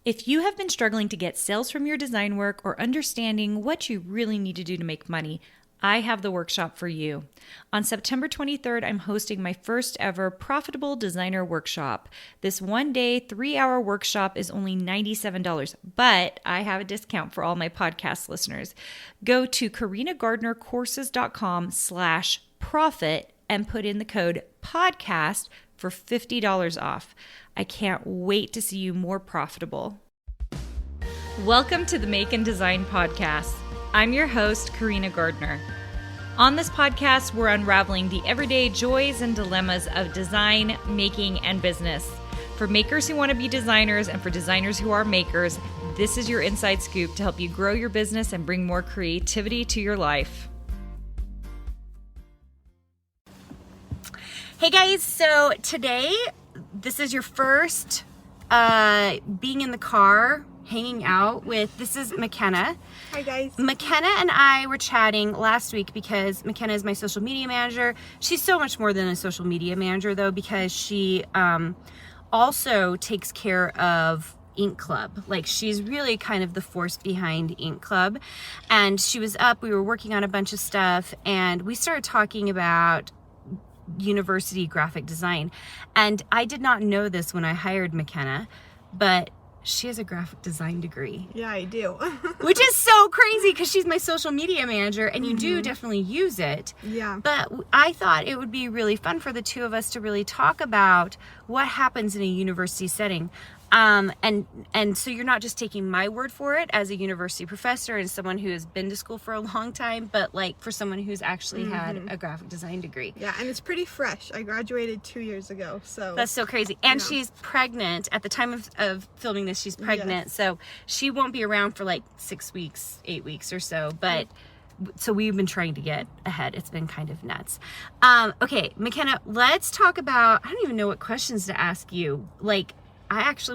If you have been struggling to get sales from your design work or understanding what you really need to do to make money, I have the workshop for you. On September 23rd, I'm hosting my first ever Profitable Designer Workshop. This 1-day, 3-hour workshop is only $97, but I have a discount for all my podcast listeners. Go to carinagardnercourses.com/profit and put in the code podcast for $50 off. I can't wait to see you more profitable. Welcome to the Make and Design Podcast. I'm your host, Carina Gardner. On this podcast, we're unraveling the everyday joys and dilemmas of design, making, and business. For makers who want to be designers and for designers who are makers, this is your inside scoop to help you grow your business and bring more creativity to your life. Hey guys, so today, this is your first being in the car, hanging out with, this is McKenna. Hi guys. McKenna and I were chatting last week because McKenna is my social media manager. She's so much more than a social media manager though, because she also takes care of Ink Club. Like, she's really kind of the force behind Ink Club. And she was up, we were working on a bunch of stuff, and we started talking about university graphic design. And I did not know this when I hired McKenna, but she has a graphic design degree. Yeah, I do. Which is so crazy because she's my social media manager and you do definitely use it. Yeah. But I thought it would be really fun for the two of us to really talk about what happens in a university setting. And so you're not just taking my word for it as a university professor and someone who has been to school for a long time, but like for someone who's actually had a graphic design degree. Yeah, and it's pretty fresh. I graduated 2 years ago, so. That's so crazy. And she's pregnant. At the time of filming this, she's pregnant. Yes. So she won't be around for like 6 weeks, 8 weeks or so, but so we've been trying to get ahead. It's been kind of nuts. Okay, McKenna, let's talk about, I don't even know what questions to ask you. Like,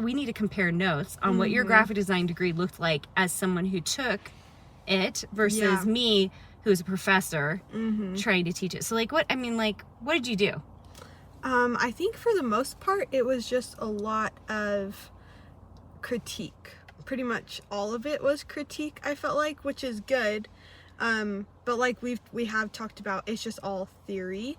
we need to compare notes on what your graphic design degree looked like as someone who took it versus me, who's a professor trying to teach it. So like, what did you do? I think for the most part, it was just a lot of critique. Pretty much all of it was critique, I felt like, which is good. But like we have talked about, it's just all theory,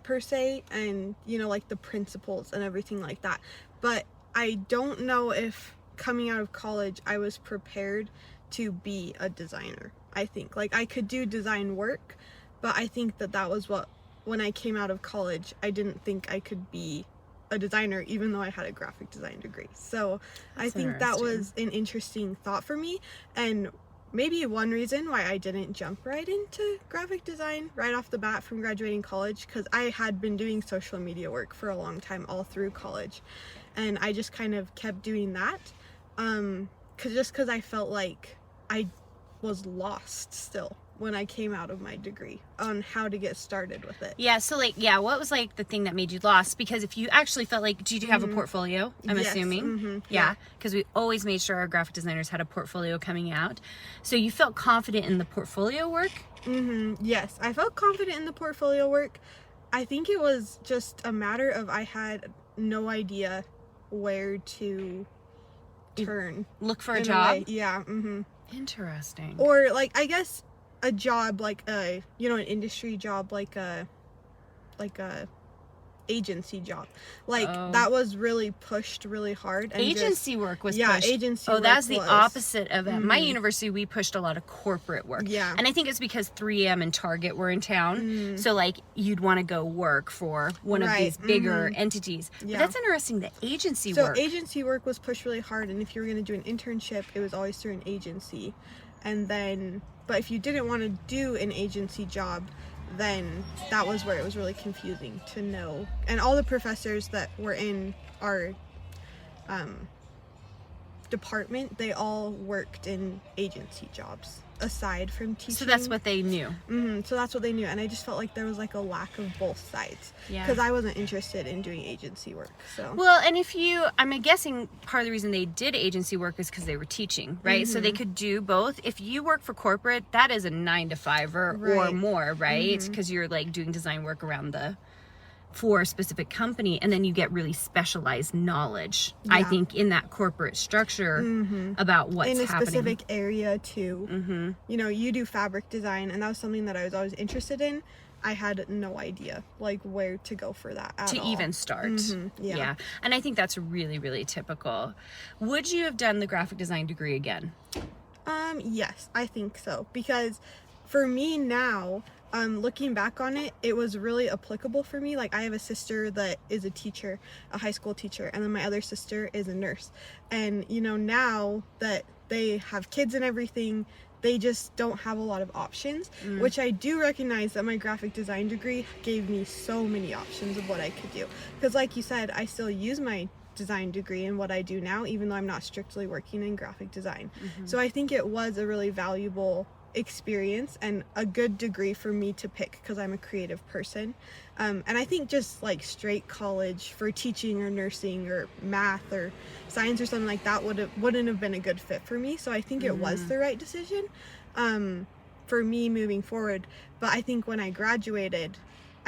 per se, and you know, like the principles and everything like that. But I don't know if coming out of college I was prepared to be a designer. I think like I could do design work, but I think that was what, when I came out of college, I didn't think I could be a designer even though I had a graphic design degree. So I think that was an interesting thought for me, and maybe one reason why I didn't jump right into graphic design right off the bat from graduating college, because I had been doing social media work for a long time all through college, and I just kind of kept doing that because I felt like I was lost still when I came out of my degree on how to get started with it. Yeah, so like, what was like the thing that made you lost? Because if you actually felt like, did you have a portfolio, I'm assuming? Yeah, because we always made sure our graphic designers had a portfolio coming out. So you felt confident in the portfolio work? Yes, I felt confident in the portfolio work. I think it was just a matter of I had no idea where to turn. Look for a job? Yeah. Interesting. Or like, I guess a job like an industry job, like a agency job, like that was really pushed really hard. And agency work was pushed. Agency work that's the opposite of it. My university, we pushed a lot of corporate work. Yeah. And I think it's because 3M and Target were in town. So like you'd want to go work for one of these bigger entities. But that's interesting, the agency work. So agency work was pushed really hard, and if you were going to do an internship, it was always through an agency. And then, but if you didn't want to do an agency job, then that was where it was really confusing to know. And all the professors that were in our department, they all worked in agency jobs aside from teaching. So that's what they knew. So that's what they knew, and I just felt like there was like a lack of both sides. Yeah. Because I wasn't interested in doing agency work. So. Well, and I'm guessing part of the reason they did agency work is because they were teaching, right? So they could do both. If you work for corporate, that is a 9 to 5 or more, right? Because you're like doing design work around the for a specific company, and then you get really specialized knowledge, I think, in that corporate structure about what's happening. In a specific area too. You know, you do fabric design, and that was something that I was always interested in. I had no idea like where to go for that at all. Even start. Yeah. And I think that's really, really typical. Would you have done the graphic design degree again? Yes, I think so, because for me now, looking back on it, it was really applicable for me. Like, I have a sister that is a teacher, a high school teacher, and then my other sister is a nurse. And, you know, now that they have kids and everything, they just don't have a lot of options, which I do recognize that my graphic design degree gave me so many options of what I could do. Because like you said, I still use my design degree in what I do now, even though I'm not strictly working in graphic design. So I think it was a really valuable experience and a good degree for me to pick because I'm a creative person. And I think just like straight college for teaching or nursing or math or science or something like that wouldn't have been a good fit for me. So I think it was the right decision for me moving forward. But I think when I graduated,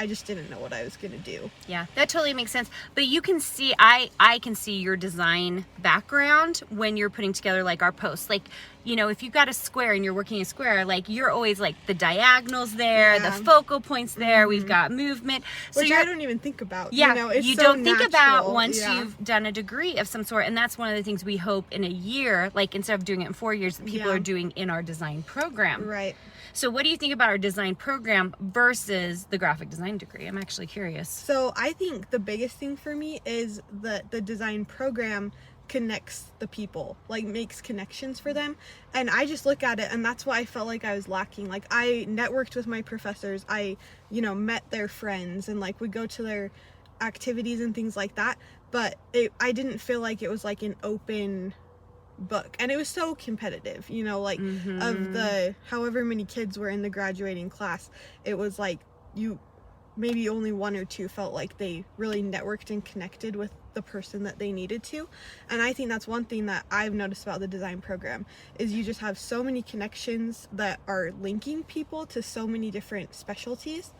I just didn't know what I was going to do. Yeah, that totally makes sense. But you can see, I can see your design background when you're putting together like our posts. Like, you know, if you've got a square and you're working a square, like you're always like the diagonals there, the focal points there, we've got movement. Which I don't even think about. Yeah, you know, it's you so don't think natural. about once you've done a degree of some sort. And that's one of the things we hope in a year, like instead of doing it in 4 years, that people are doing in our design program. Right. So what do you think about our design program versus the graphic design degree? I'm actually curious. So I think the biggest thing for me is that the design program connects the people, like makes connections for them. And I just look at it, and that's what I felt like I was lacking. Like, I networked with my professors, I, you know, met their friends, and like would go to their activities and things like that. But I didn't feel like it was like an open book, and it was so competitive, you know, like of the however many kids were in the graduating class, it was like maybe only one or two felt like they really networked and connected with the person that they needed to. And I think that's one thing that I've noticed about the design program is you just have so many connections that are linking people to so many different specialties.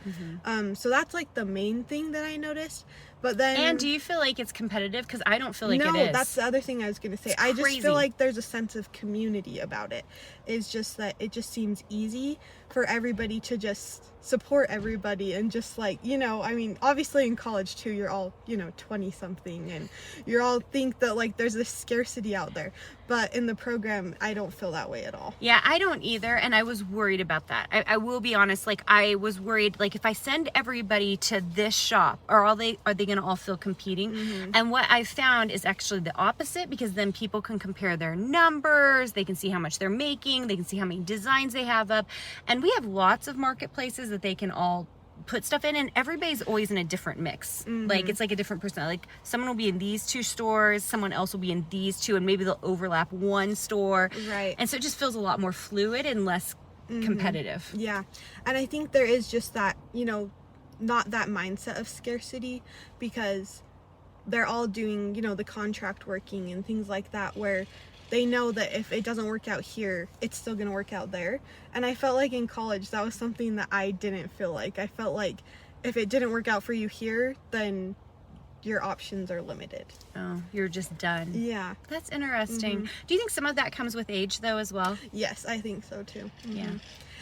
So that's like the main thing that I noticed. But then, and do you feel like it's competitive? Because I don't feel like it is. No, that's the other thing I was going to say. I just crazy. feel like there's a sense of community about it. It's just that it just seems easy for everybody to just support everybody, and just like, you know, I mean, obviously in college too, you're all, you know, 20 something, and you all think that like there's this scarcity out there. But in the program, I don't feel that way at all. Yeah, I don't either, and I was worried about that. I will be honest, like I was worried, like if I send everybody to this shop, are they going to all feel competing? And what I found is actually the opposite, because then people can compare their numbers, they can see how much they're making, they can see how many designs they have up, and we have lots of marketplaces that they can all put stuff in, and everybody's always in a different mix. Like it's like a different person. Like someone will be in these two stores, someone else will be in these two, and maybe they'll overlap one store. Right. And so it just feels a lot more fluid and less competitive. Yeah. And I think there is just that, you know, not that mindset of scarcity, because they're all doing, you know, the contract working and things like that, where they know that if it doesn't work out here, it's still going to work out there. And I felt like in college, that was something that I didn't feel like. I felt like if it didn't work out for you here, then your options are limited. Oh, you're just done. Yeah. That's interesting. Do you think some of that comes with age though as well? Yes, I think so too. Yeah.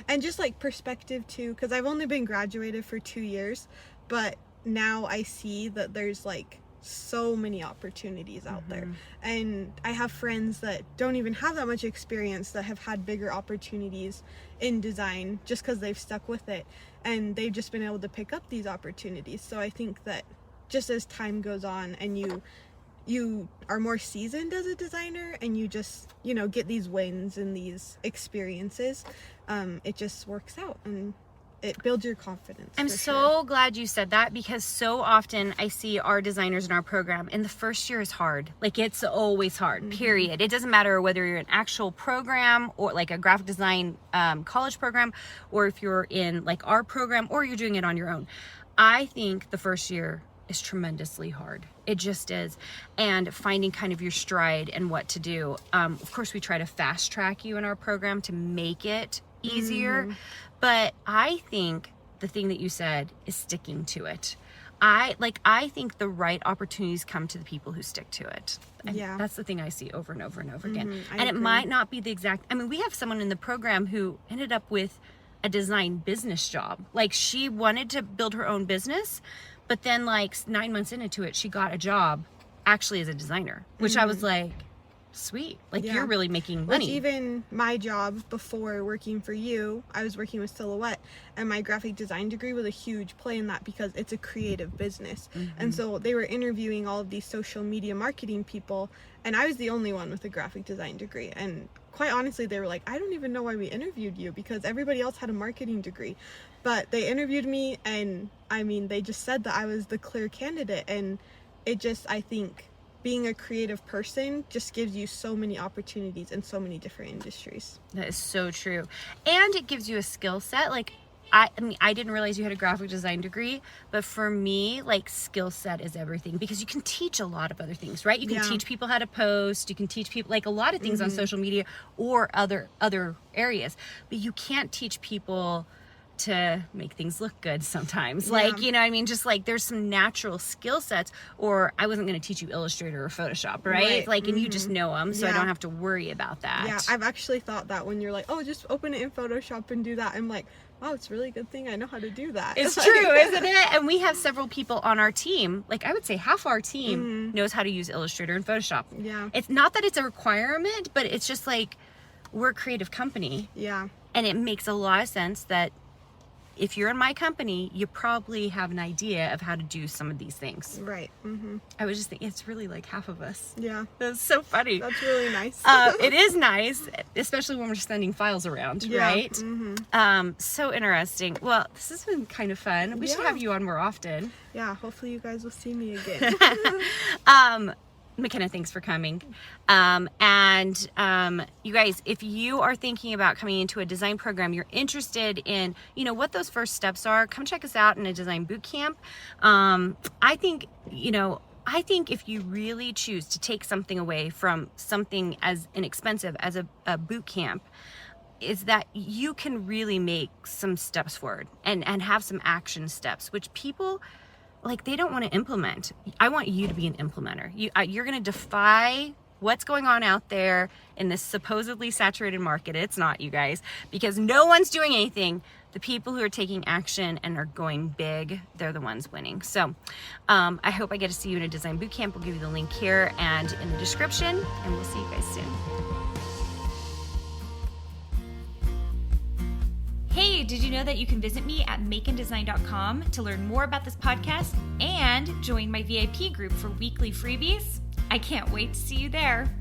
And just like perspective too, because I've only been graduated for 2 years, but now I see that there's like so many opportunities out there, and I have friends that don't even have that much experience that have had bigger opportunities in design just because they've stuck with it, and they've just been able to pick up these opportunities. So I think that just as time goes on and you are more seasoned as a designer, and you just, you know, get these wins and these experiences, it just works out and it builds your confidence. I'm so glad you said that, because so often I see our designers in our program, and the first year is hard. Like it's always hard, period. It doesn't matter whether you're an actual program or like a graphic design college program, or if you're in like our program or you're doing it on your own. I think the first year is tremendously hard. It just is. And finding kind of your stride and what to do. Of course, we try to fast track you in our program to make it easier. But I think the thing that you said is sticking to it. I think the right opportunities come to the people who stick to it. And Yeah. that's the thing I see over and over and over again. I And it agree. might not be the exact, I mean, we have someone in the program who ended up with a design business job. Like, she wanted to build her own business, but then like 9 months into it, she got a job actually as a designer, which I was like, sweet. Like, Yeah. you're really making Which money. even my job before working for you, I was working with Silhouette, and my graphic design degree was a huge play in that because it's a creative business. And so they were interviewing all of these social media marketing people, and I was the only one with a graphic design degree. And quite honestly, they were like, I don't even know why we interviewed you, because everybody else had a marketing degree. But they interviewed me, and I mean, they just said that I was the clear candidate. And it just, I think, being a creative person just gives you so many opportunities in so many different industries. That is so true. And it gives you a skill set. Like, I mean, I didn't realize you had a graphic design degree, but for me, like, skill set is everything, because you can teach a lot of other things, right? You can Yeah. teach people how to post, you can teach people like a lot of things on social media or other areas, but you can't teach people to make things look good sometimes. Like, you know what I mean? Just like, there's some natural skill sets, or I wasn't going to teach you Illustrator or Photoshop, right? Like, and you just know them, so I Yeah. don't have to worry about that. Yeah, I've actually thought that when you're like, oh, just open it in Photoshop and do that. I'm like, wow, it's a really good thing I know how to do that. It's Like- true, isn't it? And we have several people on our team. Like, I would say half our team knows how to use Illustrator and Photoshop. Yeah. It's not that it's a requirement, but it's just like, we're a creative company. Yeah. And it makes a lot of sense that if you're in my company, you probably have an idea of how to do some of these things. Right. I was just thinking, it's really like half of us. Yeah. That's so funny. That's really nice. It is nice, especially when we're sending files around, Yeah. right? So interesting. Well, this has been kind of fun. We should Yeah. have you on more often. Yeah, hopefully you guys will see me again. McKenna, thanks for coming. And you guys, if you are thinking about coming into a design program, you're interested in, you know, what those first steps are, come check us out in a design boot camp. I think if you really choose to take something away from something as inexpensive as a boot camp, is that you can really make some steps forward and have some action steps, which people, like, they don't want to implement. I want you to be an implementer. You're going to defy what's going on out there in this supposedly saturated market. It's not, you guys, because no one's doing anything. The people who are taking action and are going big, they're the ones winning. So I hope I get to see you in a design boot camp. We'll give you the link here and in the description, and we'll see you guys soon. Hey, did you know that you can visit me at makeanddesign.com to learn more about this podcast and join my VIP group for weekly freebies? I can't wait to see you there.